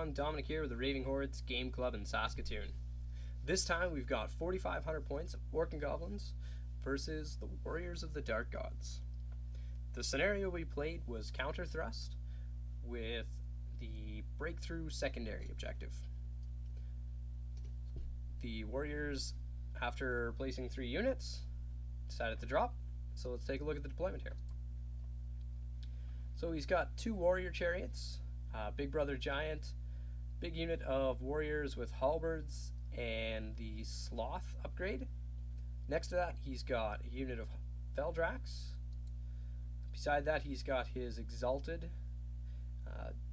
everyone, Dominic here with the Raving Hordes Game Club in Saskatoon. This time we've got 4,500 points of Orc and Goblins versus the Warriors of the Dark Gods. The scenario we played was Counter Thrust with the Breakthrough secondary objective. The Warriors, after placing 3 units, decided to drop, so let's take a look at the deployment here. So he's got 2 Warrior Chariots, Big Brother Giant, big unit of warriors with halberds and the Sloth upgrade. Next to that he's got a unit of Feldrax. Beside that he's got his Exalted.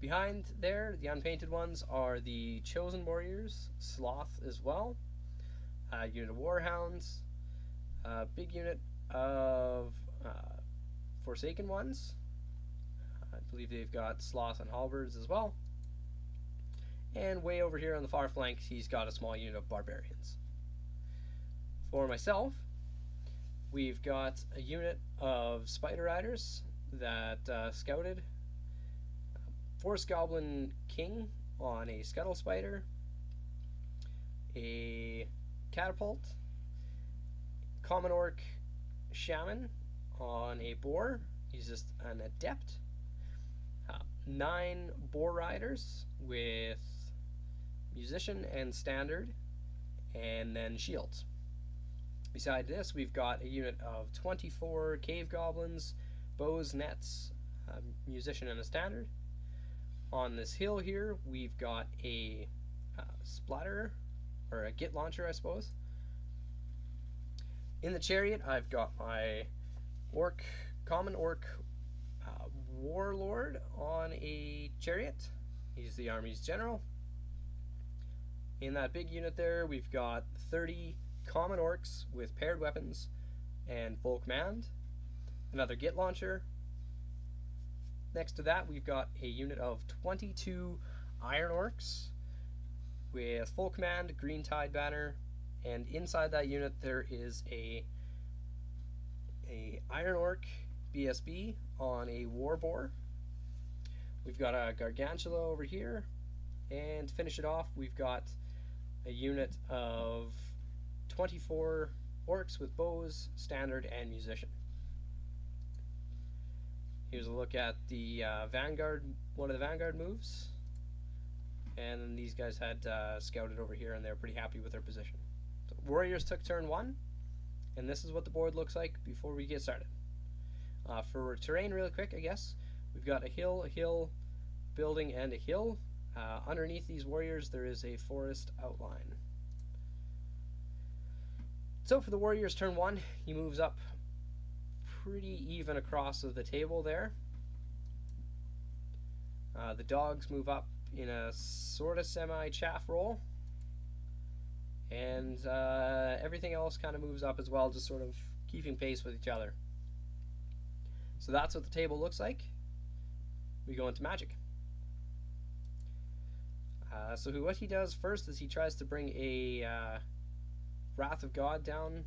Behind there, the unpainted ones, are the Chosen Warriors, Sloth as well. Unit of Warhounds, big unit of Forsaken ones. I believe they've got Sloth and halberds as well. And way over here on the far flank, he's got a small unit of barbarians. For myself, we've got a unit of Spider Riders that scouted. Forest Goblin King on a Scuttle Spider. A Catapult. Common Orc Shaman on a Boar. He's just an Adept. 9 Boar Riders with Musician and Standard, and then Shields. Beside this, we've got a unit of 24 Cave Goblins, Bows, Nets, Musician, and a Standard. On this hill here, we've got a Splatter, or a Git Launcher, I suppose. In the chariot, I've got my Common Orc Warlord on a chariot. He's the army's general. In that big unit there, we've got 30 common orcs with paired weapons and full command. Another Git Launcher. Next to that, we've got a unit of 22 iron orcs with full command, green tide banner, and inside that unit there is a iron orc BSB on a war boar. We've got a Gargantula over here, and to finish it off, we've got a unit of 24 orcs with bows, standard, and musician. Here's a look at the Vanguard, one of the Vanguard moves, and then these guys had scouted over here, and they're pretty happy with their position. So Warriors took turn 1, and this is what the board looks like before we get started. For terrain, really quick, I guess, we've got a hill, building, and a hill. Underneath these warriors, there is a forest outline. So for the Warriors, turn 1, he moves up pretty even across of the table there. The dogs move up in a sort of semi-chaff roll. And everything else kind of moves up as well, just sort of keeping pace with each other. So that's what the table looks like. We go into magic. So what he does first is he tries to bring a Wrath of God down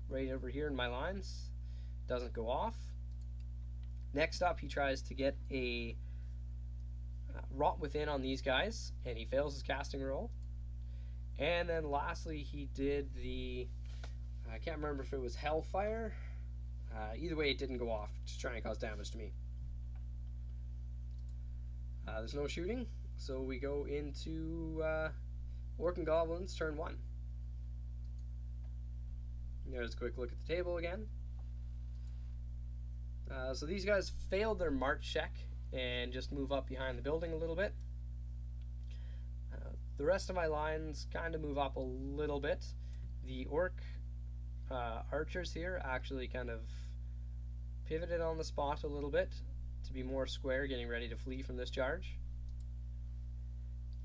right over here in my lines. Doesn't go off. Next up, he tries to get a Rot Within on these guys, and he fails his casting roll. And then lastly, he did the, I can't remember if it was Hellfire. Either way, it didn't go off to try and cause damage to me. There's no shooting, so we go into Orc and Goblins, turn 1. There's a quick look at the table again. So these guys failed their march check and just move up behind the building a little bit. The rest of my lines kind of move up a little bit. The Orc archers here actually kind of pivoted on the spot a little bit to be more square, getting ready to flee from this charge.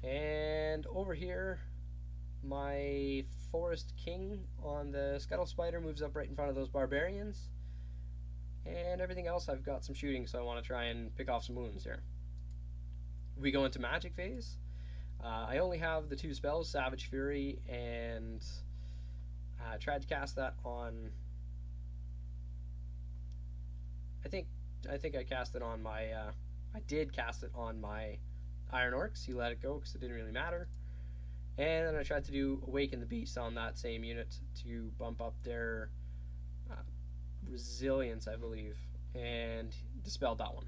And over here, my Forest King on the Scuttle Spider moves up right in front of those barbarians. And everything else, I've got some shooting, so I want to try and pick off some wounds here. We go into magic phase. I only have the 2 spells, Savage Fury, and I tried to cast that on, I think I cast it on my, I did cast it on my Iron Orcs. He let it go because it didn't really matter. And then I tried to do Awaken the Beast on that same unit to bump up their resilience, I believe, and dispelled that one.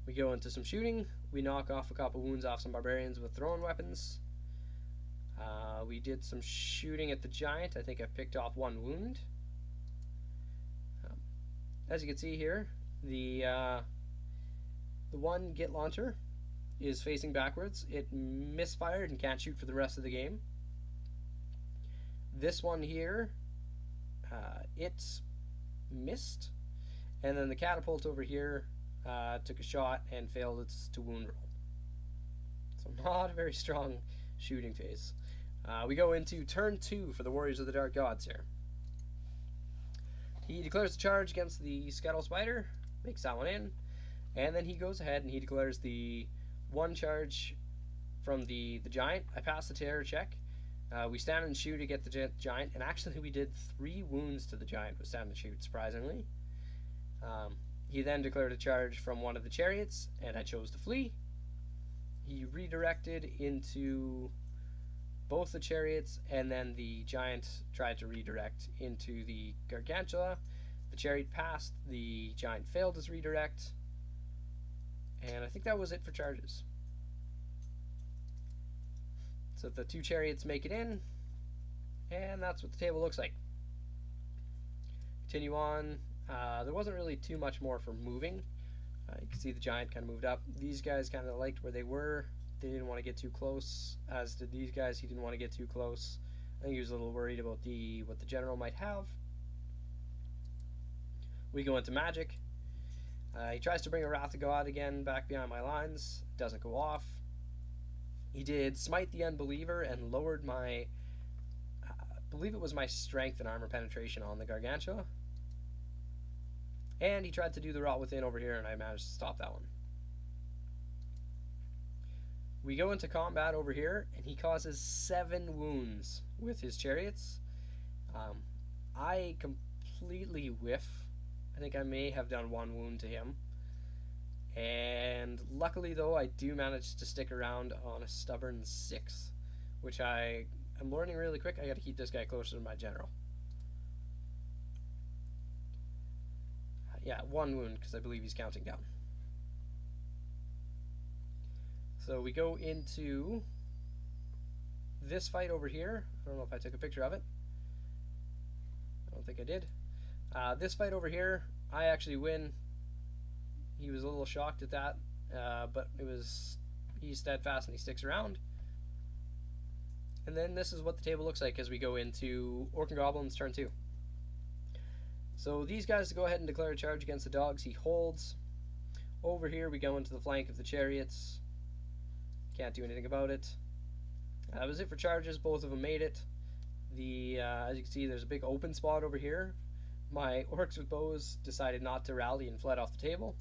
We go into some shooting. We knock off a couple wounds off some barbarians with throwing weapons. We did some shooting at the giant. I think I picked off one wound. As you can see here, the one Git launcher is facing backwards. It misfired and can't shoot for the rest of the game. This one here, it missed, and then the catapult over here took a shot and failed its to wound roll. So not a very strong shooting phase. We go into turn 2 for the Warriors of the Dark Gods here. He declares the charge against the Scuttle Spider, makes that one in, and then he goes ahead and he declares the one charge from the giant. I pass the terror check. We stand and shoot to get the giant, and actually we did 3 wounds to the giant with stand and shoot, surprisingly. He then declared a charge from one of the chariots, and I chose to flee. He redirected into both the chariots, and then the giant tried to redirect into the Gargantula. The chariot passed, the giant failed his redirect, and I think that was it for charges. So the 2 chariots make it in, and that's what the table looks like. Continue on. There wasn't really too much more for moving. You can see the giant kind of moved up. These guys kind of liked where they were. They didn't want to get too close, as did these guys. He didn't want to get too close. I think he was a little worried about what the general might have. We go into magic. He tries to bring a Wrath of God again back behind my lines. Doesn't go off. He did Smite the Unbeliever and lowered my, I believe it was my strength and armor penetration on the Gargantua. And he tried to do the Rot Within over here, and I managed to stop that one. We go into combat over here, and he causes 7 wounds with his chariots. I completely whiff. I think I may have done 1 wound to him. And luckily, though, I do manage to stick around on a stubborn 6, which I am learning really quick. I got to keep this guy closer to my general. Yeah, 1 wound, because I believe he's counting down. So we go into this fight over here. I don't know if I took a picture of it. I don't think I did. This fight over here, I actually win. He was a little shocked at that, but he's steadfast and he sticks around. And then this is what the table looks like as we go into Orc and Goblins turn 2. So these guys go ahead and declare a charge against the dogs. He holds. Over here we go into the flank of the chariots. Can't do anything about it. That was it for charges. Both of them made it. As you can see, there's a big open spot over here. My orcs with bows decided not to rally and fled off the table.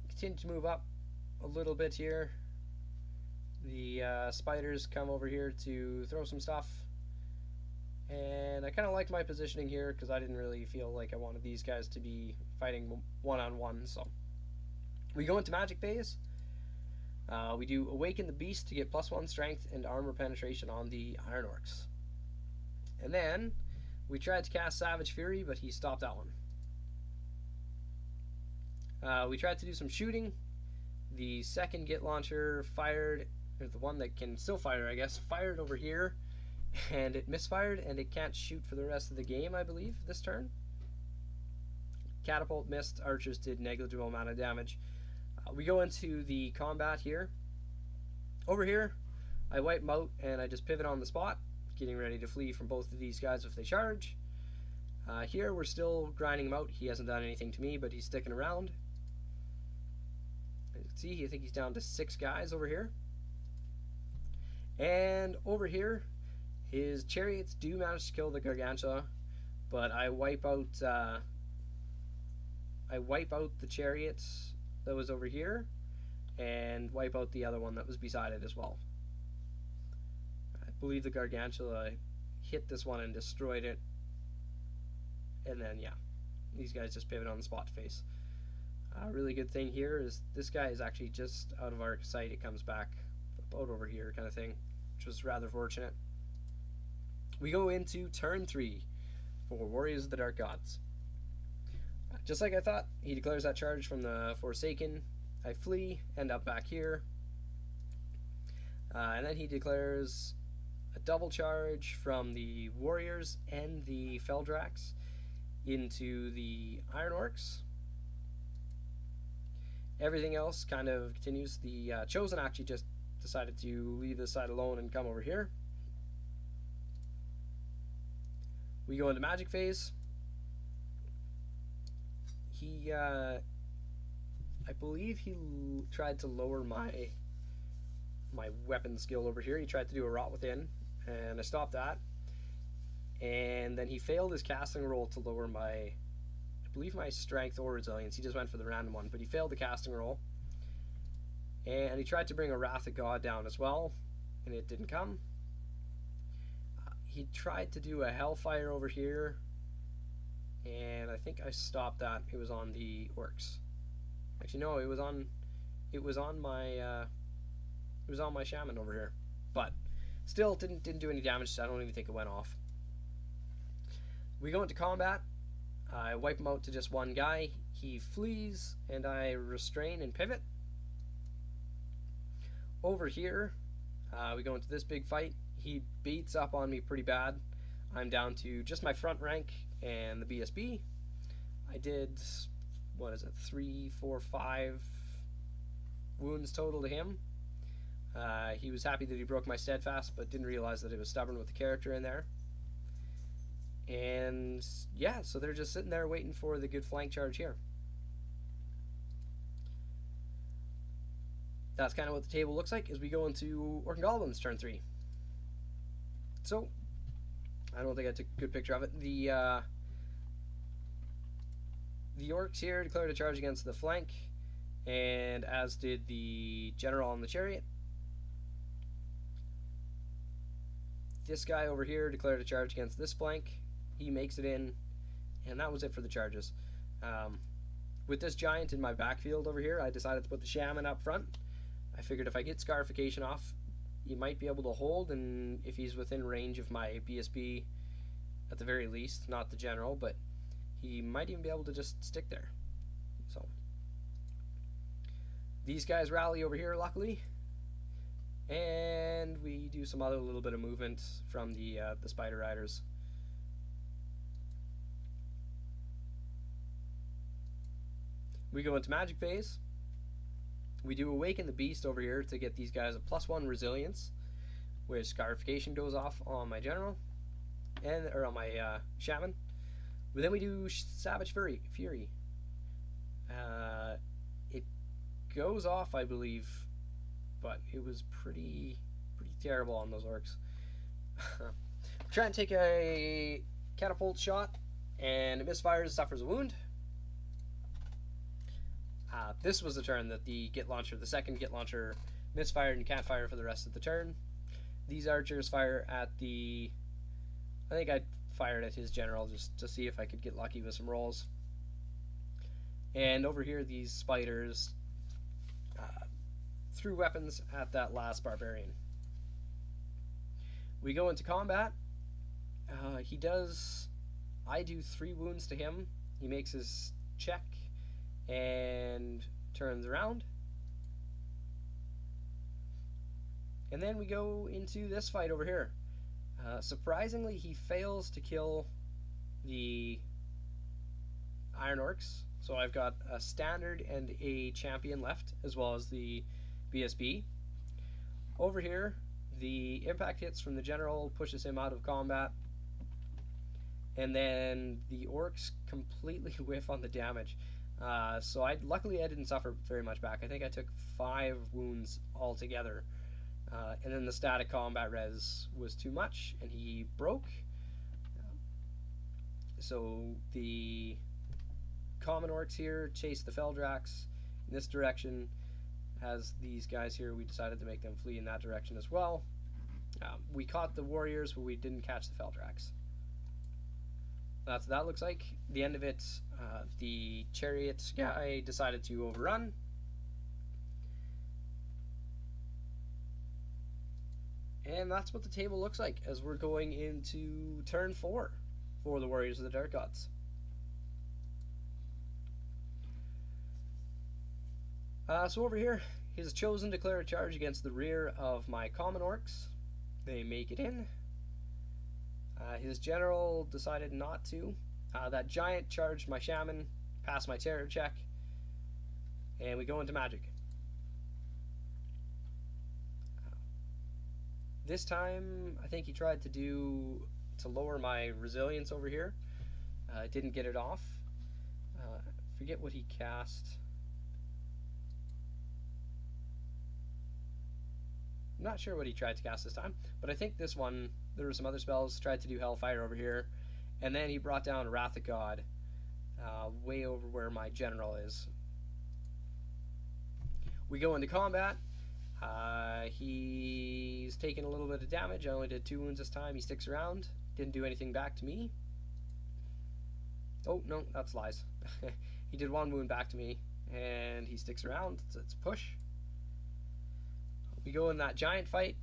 Continue to move up a little bit here. The spiders come over here to throw some stuff. And I kind of liked my positioning here because I didn't really feel like I wanted these guys to be fighting one-on-one. So we go into magic phase. We do Awaken the Beast to get +1 strength and armor penetration on the Iron Orcs. And then we tried to cast Savage Fury, but he stopped that one. We tried to do some shooting. The second Git launcher fired, or the one that can still fire, I guess, fired over here, and it misfired, and it can't shoot for the rest of the game, I believe, this turn. Catapult missed. Archers did negligible amount of damage. We go into the combat here. Over here, I wipe them out, and I just pivot on the spot, getting ready to flee from both of these guys if they charge. Here, we're still grinding him out. He hasn't done anything to me, but he's sticking around. As you can see, I think he's down to 6 guys over here. And over here, his chariots do manage to kill the Gargantua, but I wipe out the chariots that was over here, and wipe out the other one that was beside it as well. I believe the Gargantua hit this one and destroyed it, and then yeah, these guys just pivot on the spot to face. A really good thing here is this guy is actually just out of our sight. It comes back about over here kind of thing, which was rather fortunate. We go into turn 3 for Warriors of the Dark Gods. Just like I thought, he declares that charge from the Forsaken. I flee, end up back here. And then he declares a double charge from the Warriors and the Feldrax into the Iron Orcs. Everything else kind of continues. The Chosen actually just decided to leave this side alone and come over here. We go into Magic phase. He, I believe he tried to lower my weapon skill over here. He tried to do a Rot Within, and I stopped that. And then he failed his casting roll to lower my, I believe, my strength or resilience. He just went for the random one, but he failed the casting roll. And he tried to bring a Wrath of God down as well, and it didn't come. He tried to do a Hellfire over here, and I think I stopped that. It was on the Orcs. Actually, no, it was on my Shaman over here, but still didn't do any damage. So I don't even think it went off. We go into combat. I wipe him out to just one guy. He flees, and I restrain and pivot. Over here, we go into this big fight. He beats up on me pretty bad. I'm down to just my front rank and the BSB. I did, 3, 4, 5 wounds total to him. He was happy that he broke my steadfast, but didn't realize that it was stubborn with the character in there. And yeah, so they're just sitting there waiting for the good flank charge here. That's kind of what the table looks like as we go into Orc and Goblins turn 3. So, I don't think I took a good picture of it. The Orcs here declared a charge against the flank, and as did the General on the Chariot. This guy over here declared a charge against this flank. He makes it in, and that was it for the charges. With this giant in my backfield over here, I decided to put the Shaman up front. I figured if I get Scarification off, he might be able to hold, and if he's within range of my BSB, at the very least, not the General, but he might even be able to just stick there. So these guys rally over here, luckily, and we do some other little bit of movement from the Spider Riders. We go into Magic phase. We do Awaken the Beast over here to get these guys a +1 resilience, which Scarification goes off on my General, or on my Shaman. But then we do Savage Fury. It goes off, I believe, but it was pretty terrible on those Orcs. Try and take a catapult shot, and it misfires, suffers a wound. This was the turn that the second Git Launcher misfired, and you can't fire for the rest of the turn. These archers fire at I think I fired at his General just to see if I could get lucky with some rolls. And over here, these spiders threw weapons at that last Barbarian. We go into combat. I do 3 wounds to him. He makes his check and turns around. And then we go into this fight over here. Surprisingly, he fails to kill the Iron Orcs. So I've got a Standard and a Champion left, as well as the BSB. Over here, the impact hits from the General pushes him out of combat. And then the Orcs completely whiff on the damage. So luckily I didn't suffer very much back. I think I took 5 wounds altogether. And then the static combat res was too much, and he broke. So the common Orcs here chase the Feldrax in this direction. As these guys here, we decided to make them flee in that direction as well. We caught the Warriors, but we didn't catch the Feldrax. That's what that looks like. The end of it, the chariot guy decided to overrun. And that's what the table looks like as we're going into turn 4 for the Warriors of the Dark Gods. So over here, he has chosen to declare a charge against the rear of my common orcs. They make it in. His general decided not to. That giant charged my shaman, passed my terror check, and we go into magic. This time, I think he tried to lower my resilience over here. Didn't get it off. Forget what he cast. I'm not sure what he tried to cast this time, but I think this one, there were some other spells, tried to do Hellfire over here, and then he brought down Wrath of God way over where my general is. We go into combat. He's taken a little bit of damage. I only did 2 wounds this time. He sticks around. Didn't do anything back to me. Oh, no, that's lies. He did 1 wound back to me, and he sticks around. So it's a push. We go in that giant fight.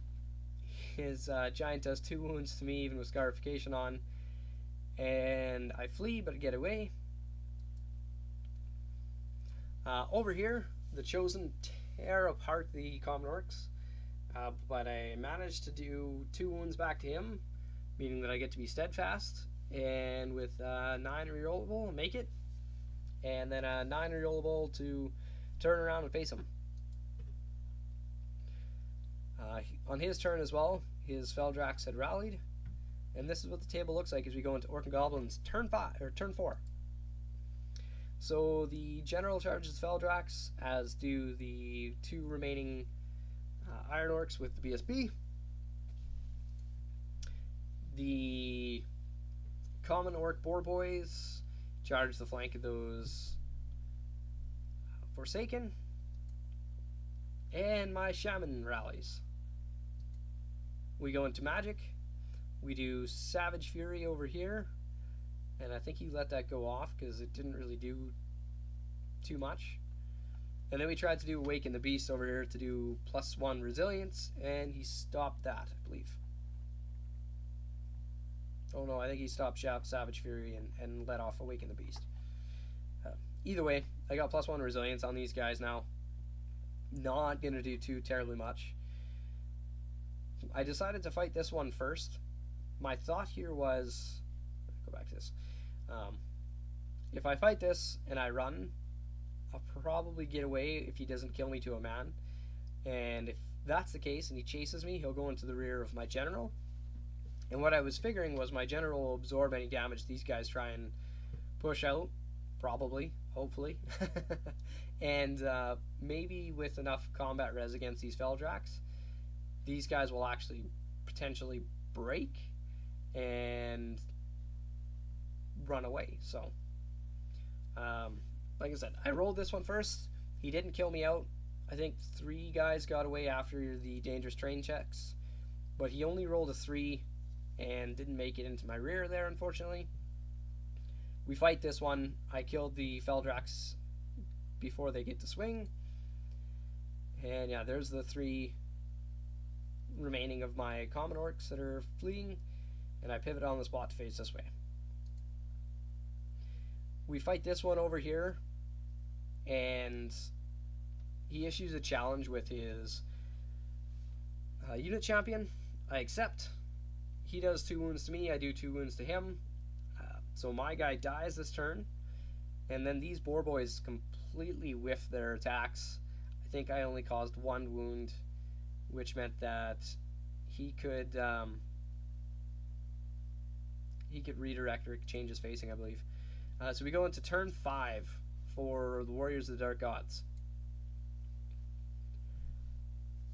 His giant does 2 wounds to me, even with scarification on. And I flee, but get away. Over here, the Chosen tear apart the common orcs. But I managed to do 2 wounds back to him, meaning that I get to be steadfast. And with 9 rerollable, make it. And then a 9 rerollable to turn around and face him. On his turn as well, his Feldrax had rallied, and this is what the table looks like as we go into Orc and Goblins turn 4. So the general charges Feldrax, as do the 2 remaining Iron Orcs with the BSB. The common Orc Boar Boys charge the flank of those Forsaken, and my Shaman rallies. We go into magic. We do Savage Fury over here, and I think he let that go off because it didn't really do too much. And then we tried to do Awaken the Beast over here to do +1 resilience, and he stopped that, I believe. Oh no, I think he stopped Savage Fury and let off Awaken the Beast. Either way, I got +1 resilience on these guys now. Not going to do too terribly much. I decided to fight this one first. My thought here was, go back to this. If I fight this and I run, I'll probably get away if he doesn't kill me to a man. And if that's the case and he chases me, he'll go into the rear of my general. And what I was figuring was my general will absorb any damage these guys try and push out. Probably, hopefully. And maybe with enough combat res against these Feldrax, these guys will actually potentially break and run away. So, like I said, I rolled this one first. He didn't kill me out. I think 3 guys got away after the dangerous terrain checks, but he only rolled a 3 and didn't make it into my rear there, unfortunately. We fight this one. I killed the Feldrax before they get to swing. And yeah, there's the 3 remaining of my common orcs that are fleeing, and I pivot on the spot to face this way. We fight this one over here, and he issues a challenge with his unit champion. I accept. He does 2 wounds to me, I do 2 wounds to him. So my guy dies this turn, and then these boar boys completely whiff their attacks. I think I only caused 1 wound, which meant that he could redirect or change his facing, I believe. So we go into turn 5 for the Warriors of the Dark Gods.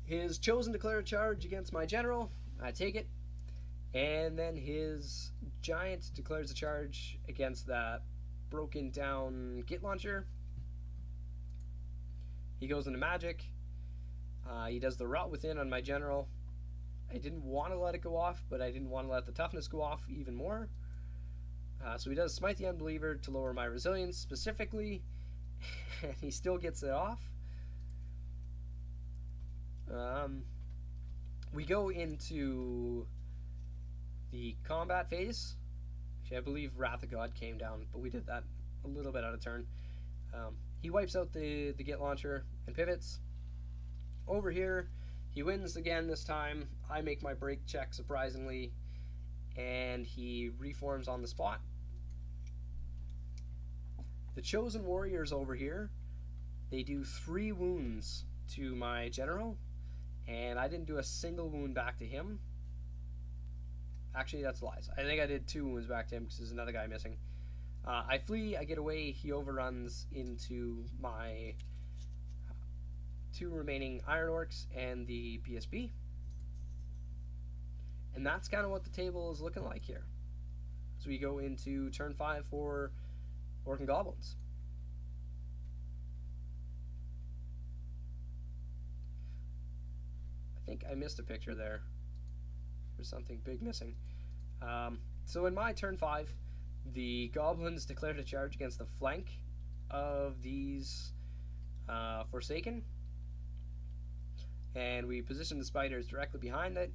His Chosen declare a charge against my general. I take it. And then his giant declares a charge against that broken down Git launcher. He goes into magic. He does the Rot Within on my general. I didn't want to let it go off, but I didn't want to let the toughness go off even more. So he does Smite the Unbeliever to lower my resilience specifically, and he still gets it off. We go into the combat phase. Actually, I believe Wrath of God came down, but we did that a little bit out of turn. He wipes out the Git launcher and pivots. Over here, he wins again this time. I make my break check surprisingly, and he reforms on the spot. The Chosen Warriors over here, they do 3 wounds to my general, and I didn't do a single wound back to him. Actually, that's lies. I think I did 2 wounds back to him because there's another guy missing. I flee, I get away, he overruns into my 2 remaining Iron Orcs and the PSP. And that's kind of what the table is looking like here. So we go into turn 5 for Orc and Goblins. I think I missed a picture there. There's something big missing. So in my turn 5, the Goblins declared a charge against the flank of these Forsaken. And we position the spiders directly behind it.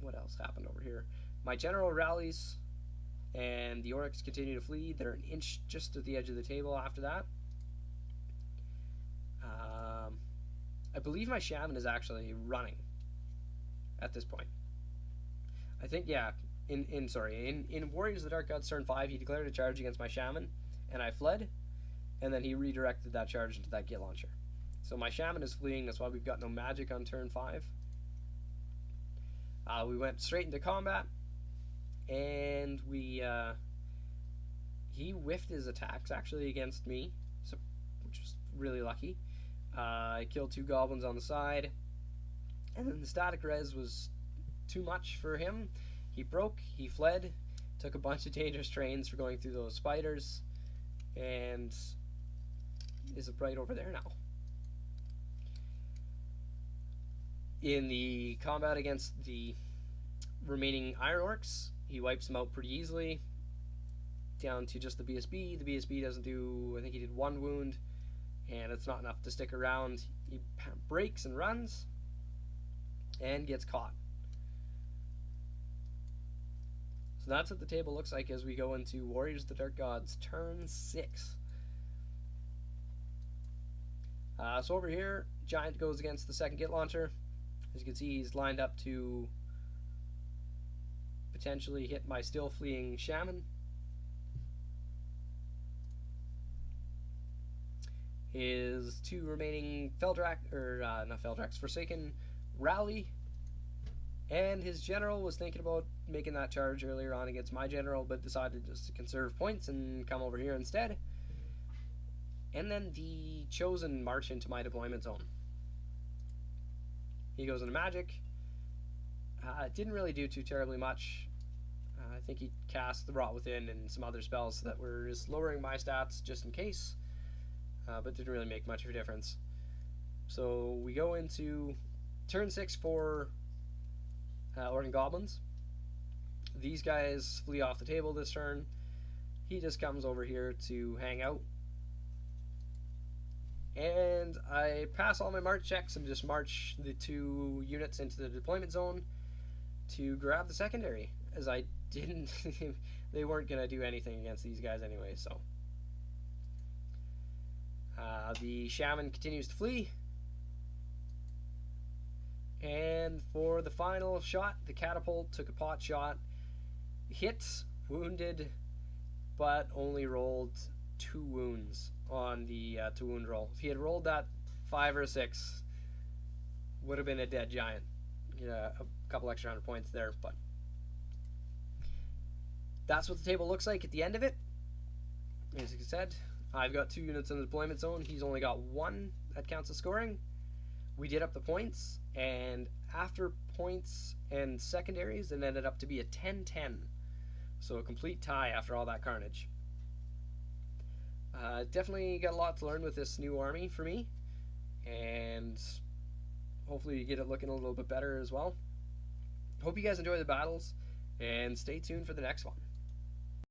What else happened over here? My general rallies, and the Orcs continue to flee. They're an inch just at the edge of the table after that. I believe my Shaman is actually running at this point. I think, yeah, in Warriors of the Dark Gods turn 5, he declared a charge against my Shaman, and I fled, and then he redirected that charge into that Git launcher. So my Shaman is fleeing, that's why we've got no magic on turn 5. We went straight into combat, and he whiffed his attacks actually against me, so, which was really lucky. I killed 2 goblins on the side, and then the static res was too much for him. He broke, he fled, took a bunch of dangerous trains for going through those spiders, and is right over there now. In the combat against the remaining Iron Orcs, he wipes them out pretty easily, down to just the BSB. The BSB doesn't do, I think he did 1 wound, and it's not enough to stick around. He breaks and runs, and gets caught. So that's what the table looks like as we go into Warriors of the Dark Gods turn 6. So over here, Giant goes against the second Git launcher. As you can see, he's lined up to potentially hit my still fleeing Shaman. His 2 remaining Forsaken rally, and his general was thinking about making that charge earlier on against my general, but decided just to conserve points and come over here instead. And then the Chosen march into my deployment zone. He goes into magic. Didn't really do too terribly much. I think he cast the Rot Within and some other spells that were just lowering my stats just in case, but didn't really make much of a difference. So we go into turn 6 for Orc and Goblins. These guys flee off the table this turn. He just comes over here to hang out. And I pass all my march checks and just march the 2 units into the deployment zone to grab the secondary, as I didn't they weren't going to do anything against these guys anyway. So the Shaman continues to flee, and for the final shot, the catapult took a pot shot, hit, wounded, but only rolled 2 wounds on the 2 wound roll. If he had rolled that 5 or 6, would have been a dead Giant. A couple extra 100 points there, but that's what the table looks like at the end of it. As I said, I've got 2 units in the deployment zone. He's only got 1 that counts as scoring. We did up the points, and after points and secondaries, it ended up to be a 10-10. So a complete tie after all that carnage. Definitely got a lot to learn with this new army for me, and hopefully you get it looking a little bit better as well. Hope you guys enjoy the battles, and stay tuned for the next one.